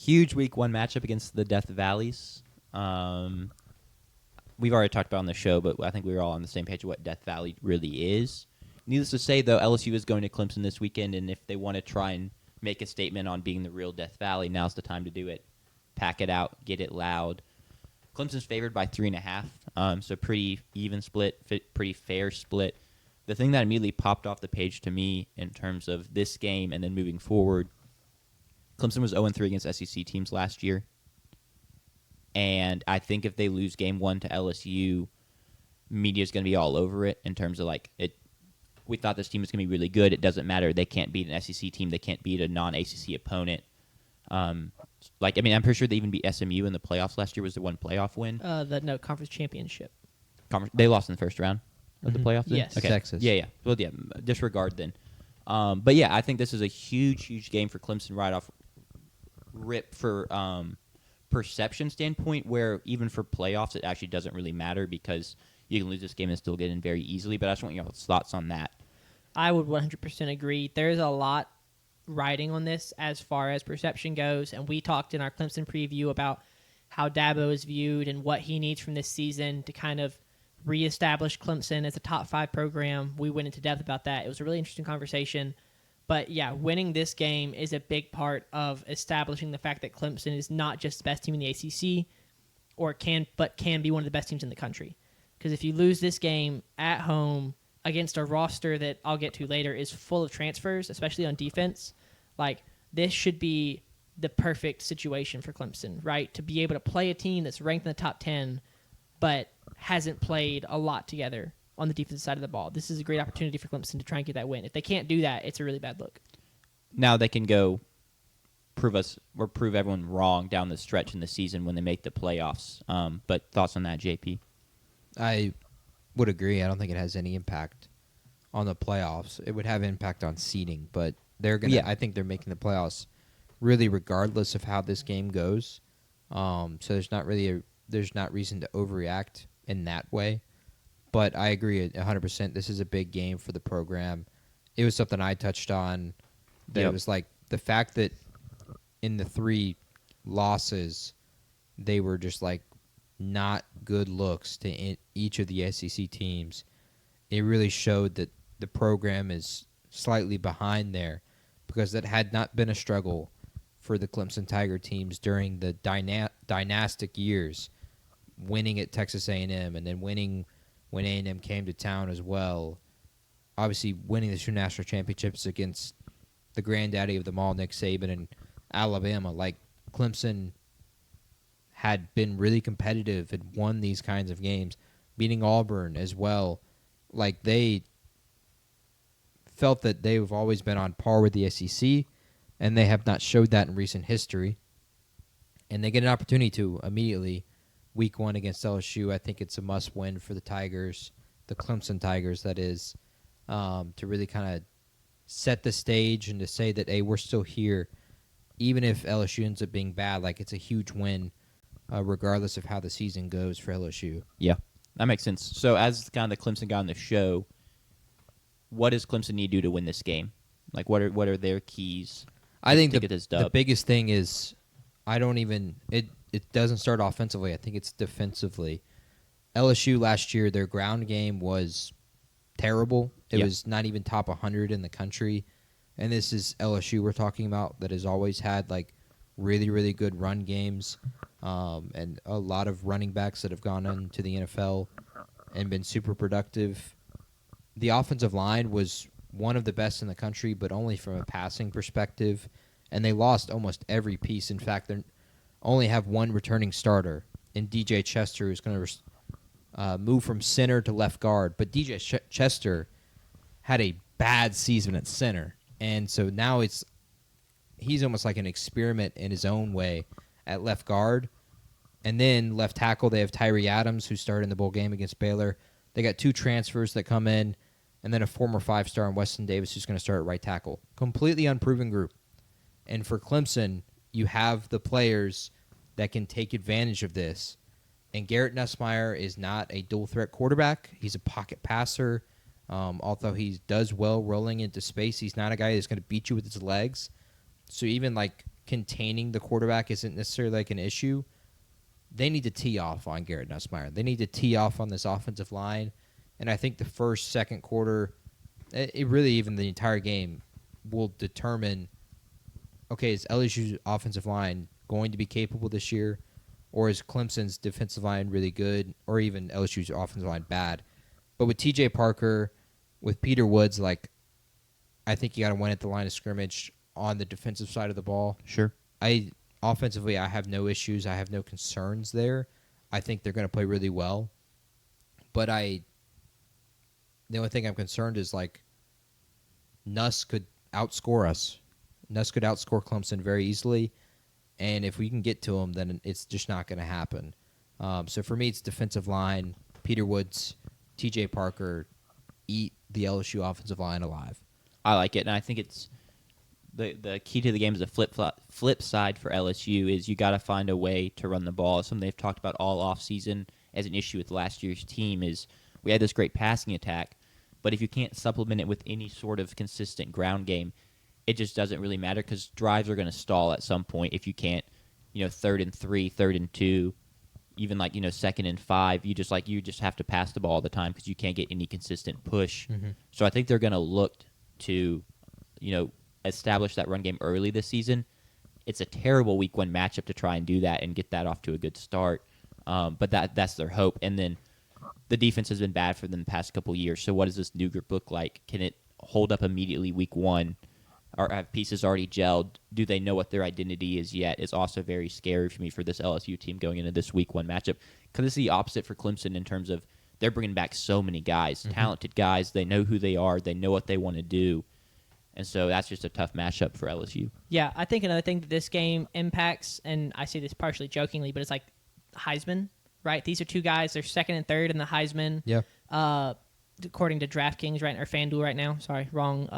Huge week 1 matchup against the Death Valleys. We've already talked about it on the show, but I think we were all on the same page of what Death Valley really is. Needless to say, though, LSU is going to Clemson this weekend, and if they want to try and make a statement on being the real Death Valley, now's the time to do it. Pack it out, get it loud. Clemson's favored by 3.5, so pretty even split, pretty fair split. The thing that immediately popped off the page to me in terms of this game and then moving forward, Clemson was 0-3 against SEC teams last year. And I think if they lose game 1 to LSU, media's going to be all over it in terms of we thought this team was going to be really good. It doesn't matter. They can't beat an SEC team. They can't beat a non-ACC opponent. I'm pretty sure they even beat SMU in the playoffs last year. Was the one playoff win? Conference championship. They lost in the first round of the playoffs? Yes. Okay. Texas. Yeah. Well, yeah, disregard then. But, yeah, I think this is a huge, huge game for Clemson right off rip for perception standpoint, where even for playoffs it actually doesn't really matter because you can lose this game and still get in very easily. But I just want your thoughts on that. I would 100% agree. There's a lot riding on this as far as perception goes, and we talked in our Clemson preview about how Dabo is viewed and what he needs from this season to kind of reestablish Clemson as a top 5 program. We went into depth about that. It was a really interesting conversation. But, yeah, winning this game is a big part of establishing the fact that Clemson is not just the best team in the ACC but can be one of the best teams in the country. Because if you lose this game at home against a roster that I'll get to later is full of transfers, especially on defense, this should be the perfect situation for Clemson, right? To be able to play a team that's ranked in the top 10 but hasn't played a lot together on the defensive side of the ball. This is a great opportunity for Clemson to try and get that win. If they can't do that, it's a really bad look. Now they can go prove everyone wrong down the stretch in the season when they make the playoffs. But thoughts on that, JP? I would agree. I don't think it has any impact on the playoffs. It would have impact on seeding, but they're gonna. Yeah. I think they're making the playoffs really regardless of how this game goes. So there's not reason to overreact in that way. But I agree 100%. This is a big game for the program. It was something I touched on. That It was the fact that in the 3 losses, they were just not good looks to each of the SEC teams. It really showed that the program is slightly behind there because that had not been a struggle for the Clemson Tiger teams during the dynastic years, winning at Texas A&M and then winning when A&M came to town as well. Obviously, winning the 2 national championships against the granddaddy of them all, Nick Saban, and Alabama. Clemson had been really competitive and won these kinds of games, beating Auburn as well. They felt that they've always been on par with the SEC, and they have not showed that in recent history. And they get an opportunity to immediately. Week 1 against LSU, I think it's a must-win for the Tigers, the Clemson Tigers, that is, to really kind of set the stage and to say that, hey, we're still here. Even if LSU ends up being bad, it's a huge win, regardless of how the season goes for LSU. Yeah, that makes sense. So as kind of the Clemson guy on the show, what does Clemson need to do to win this game? What are their keys? I think the biggest thing is it doesn't start offensively. I think it's defensively. LSU last year, their ground game was terrible. It was not even top 100 in the country. And this is LSU we're talking about that has always had really, really good run games and a lot of running backs that have gone into the NFL and been super productive. The offensive line was one of the best in the country, but only from a passing perspective. And they lost almost every piece. In fact, they only have one returning starter in DJ Chester, who's going to move from center to left guard. But DJ Chester had a bad season at center. And so now he's almost like an experiment in his own way at left guard. And then left tackle, they have Tyree Adams, who started in the bowl game against Baylor. They got 2 transfers that come in, and then a former 5-star in Weston Davis, who's going to start at right tackle. Completely unproven group. And for Clemson, you have the players that can take advantage of this. And Garrett Nussmeier is not a dual-threat quarterback. He's a pocket passer. Although he does well rolling into space, he's not a guy that's going to beat you with his legs. So even containing the quarterback isn't necessarily like an issue, they need to tee off on Garrett Nussmeier. They need to tee off on this offensive line. And I think the first, second quarter, it really even the entire game will determine, okay, is LSU's offensive line going to be capable this year? Or is Clemson's defensive line really good? Or even LSU's offensive line bad? But with T.J. Parker, with Peter Woods, like, I think you got to win at the line of scrimmage on the defensive side of the ball. Sure. Offensively, I have no issues. I have no concerns there. I think they're going to play really well. But the only thing I'm concerned is, like, Nuss could outscore us. Nuss could outscore Clemson very easily. And if we can get to him, then it's just not going to happen. So for me, it's defensive line, Peter Woods, T.J. Parker, eat the LSU offensive line alive. I like it, and I think it's the key to the game is a flip side for LSU is you got to find a way to run the ball. Something they've talked about all offseason as an issue with last year's team is we had this great passing attack, but if you can't supplement it with any sort of consistent ground game, it just doesn't really matter because drives are going to stall at some point if you can't, 3rd and 3, 3rd and 2, even 2nd and 5. You just have to pass the ball all the time because you can't get any consistent push. Mm-hmm. So I think they're going to look to, establish that run game early this season. It's a terrible week 1 matchup to try and do that and get that off to a good start. But that's their hope. And then the defense has been bad for them the past couple years. So what does this new group look like? Can it hold up immediately week 1? Or have pieces already gelled? Do they know what their identity is yet? Is also very scary for me for this LSU team going into this week 1 matchup. Because it's the opposite for Clemson in terms of they're bringing back so many guys, talented guys. They know who they are. They know what they want to do. And so that's just a tough matchup for LSU. Yeah, I think another thing that this game impacts, and I say this partially jokingly, but it's like Heisman, right? These are 2 guys. They're 2nd and 3rd in the Heisman. Yeah. According to DraftKings, right, or FanDuel right now. Sorry, wrong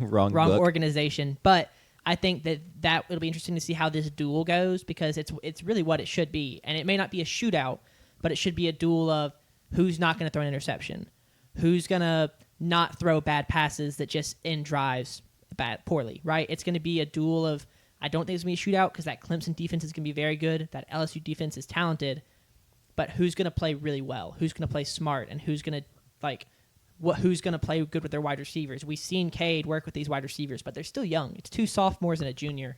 wrong organization. But I think that it'll be interesting to see how this duel goes because it's really what it should be, and it may not be a shootout, but it should be a duel of who's not going to throw an interception, who's going to not throw bad passes that just end drives poorly, right? It's going to be a duel of I don't think it's going to be a shootout because that Clemson defense is going to be very good, that LSU defense is talented, but who's going to play really well, who's going to play smart, and who's going to who's going to play good with their wide receivers. We've seen Cade work with these wide receivers, but they're still young. It's 2 sophomores and a junior.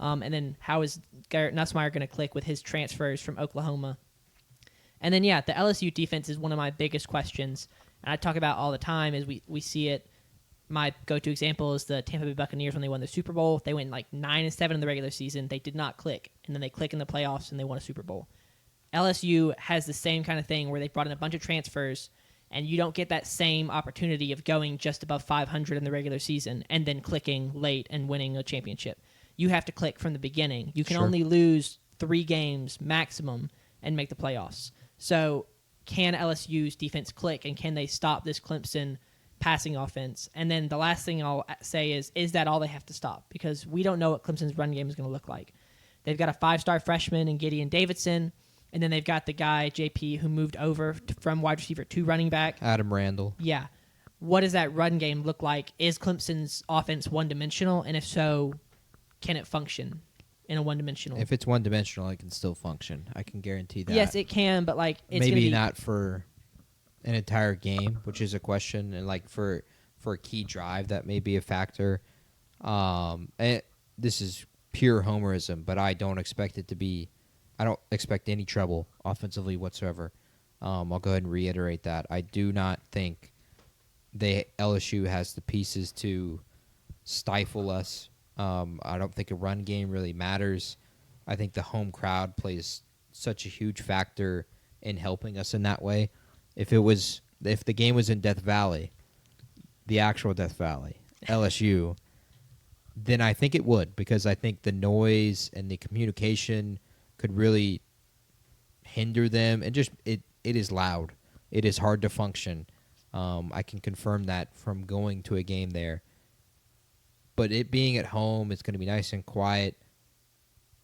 And then how is Garrett Nussmeier going to click with his transfers from Oklahoma? And then, the LSU defense is one of my biggest questions. And I talk about all the time is we see it. My go-to example is the Tampa Bay Buccaneers when they won the Super Bowl. They went 9-7 in the regular season. They did not click. And then they click in the playoffs and they won a Super Bowl. LSU has the same kind of thing where they brought in a bunch of transfers and you don't get that same opportunity of going just above 500 in the regular season and then clicking late and winning a championship. You have to click from the beginning. You can only lose 3 games maximum and make the playoffs. So can LSU's defense click, and can they stop this Clemson passing offense? And then the last thing I'll say is that all they have to stop? Because we don't know what Clemson's run game is going to look like. They've got a 5-star freshman in Gideon Davidson. And then they've got the guy, JP, who moved over from wide receiver to running back. Adam Randall. Yeah. What does that run game look like? Is Clemson's offense one-dimensional? And if so, can it function in a one-dimensional? If it's one-dimensional, it can still function. I can guarantee that. Yes, it can, but it's maybe not for an entire game, which is a question. And for a key drive, that may be a factor. And this is pure homerism, but I don't expect it to be. I don't expect any trouble offensively whatsoever. I'll go ahead and reiterate that. I do not think LSU has the pieces to stifle us. I don't think a run game really matters. I think the home crowd plays such a huge factor in helping us in that way. If the game was in Death Valley, the actual Death Valley, LSU, then I think it would, because I think the noise and the communication could really hinder them, and just it is loud. It is hard to function. I can confirm that from going to a game there. But it being at home, it's going to be nice and quiet.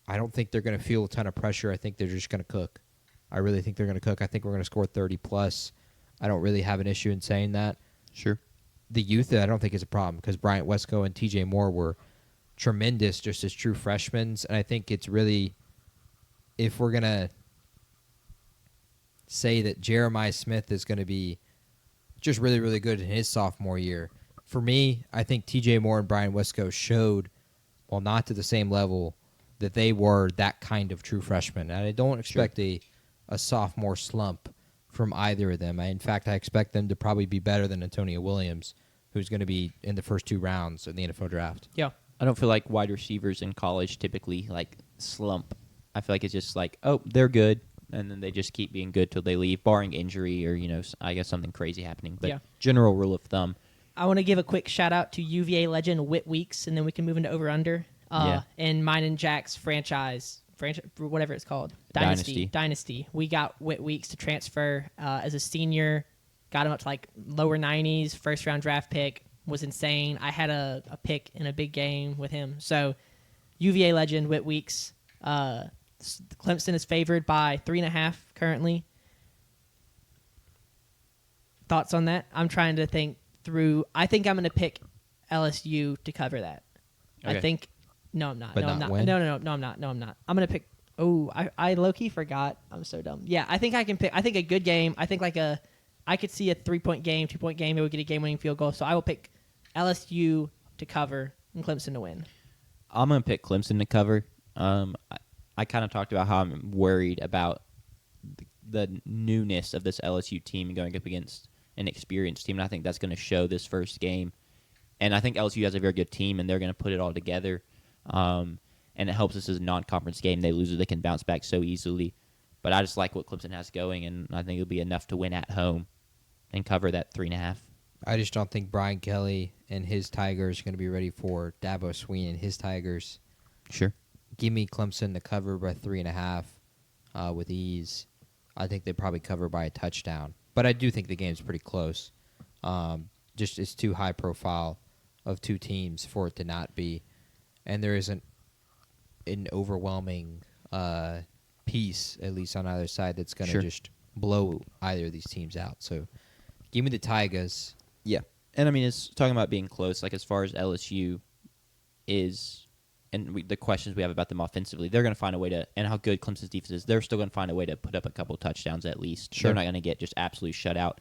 I don't think they're going to feel a ton of pressure. I think they're just going to cook. I really think they're going to cook. I think we're going to score 30+. I don't really have an issue in saying that. Sure. The youth, I don't think is a problem, because Bryant Wesco and TJ Moore were tremendous just as true freshmen. And I think it's really, if we're going to say that Jeremiah Smith is going to be just really, really good in his sophomore year, for me, I think TJ Moore and Brian Wisco showed, while not to the same level, that they were that kind of true freshman. And I don't expect a sophomore slump from either of them. In fact, I expect them to probably be better than Antonio Williams, who's going to be in the first 2 rounds of the NFL draft. Yeah. I don't feel like wide receivers in college typically like slump. I feel like it's just like, oh, they're good, and then they just keep being good till they leave, barring injury or, I guess something crazy happening. But general rule of thumb. I want to give a quick shout-out to UVA legend Whit Weeks, and then we can move into over-under. And mine and Jack's franchise, whatever it's called, Dynasty. We got Whit Weeks to transfer as a senior, got him up to like lower 90s, first-round draft pick, was insane. I had a pick in a big game with him. So UVA legend Whit Weeks. Clemson is favored by 3.5 currently. Thoughts on that? I'm trying to think through. I think I'm going to pick LSU to cover that. Okay. I think. No, I'm not. But no, not I'm not. win? No, I'm not. No, I'm not. I'm going to pick. Oh, I low-key forgot. I'm so dumb. Yeah, I think I can pick. I think a good game. I think I could see a 3-point game, 2-point game. It would get a game-winning field goal. So I will pick LSU to cover and Clemson to win. I'm going to pick Clemson to cover. I kind of talked about how I'm worried about the newness of this LSU team going up against an experienced team, and I think that's going to show this first game. And I think LSU has a very good team, and they're going to put it all together. And it helps us as a non-conference game. They lose it, they can bounce back so easily. But I just like what Clemson has going, and I think it'll be enough to win at home and cover that 3.5. I just don't think Brian Kelly and his Tigers are going to be ready for Dabo Swinney and his Tigers. Sure. Give me Clemson to cover by 3.5 with ease. I think they probably cover by a touchdown. But I do think the game's pretty close. Just it's too high profile of two teams for it to not be. And there isn't an overwhelming piece, at least on either side, that's going to just blow either of these teams out. So give me the Tigers. Yeah. And, I mean, it's talking about being close, like as far as LSU is, and the questions we have about them offensively, they're going to find a way to, and how good Clemson's defense is, they're still going to find a way to put up a couple touchdowns at least. Sure. They're not going to get just absolutely shut out.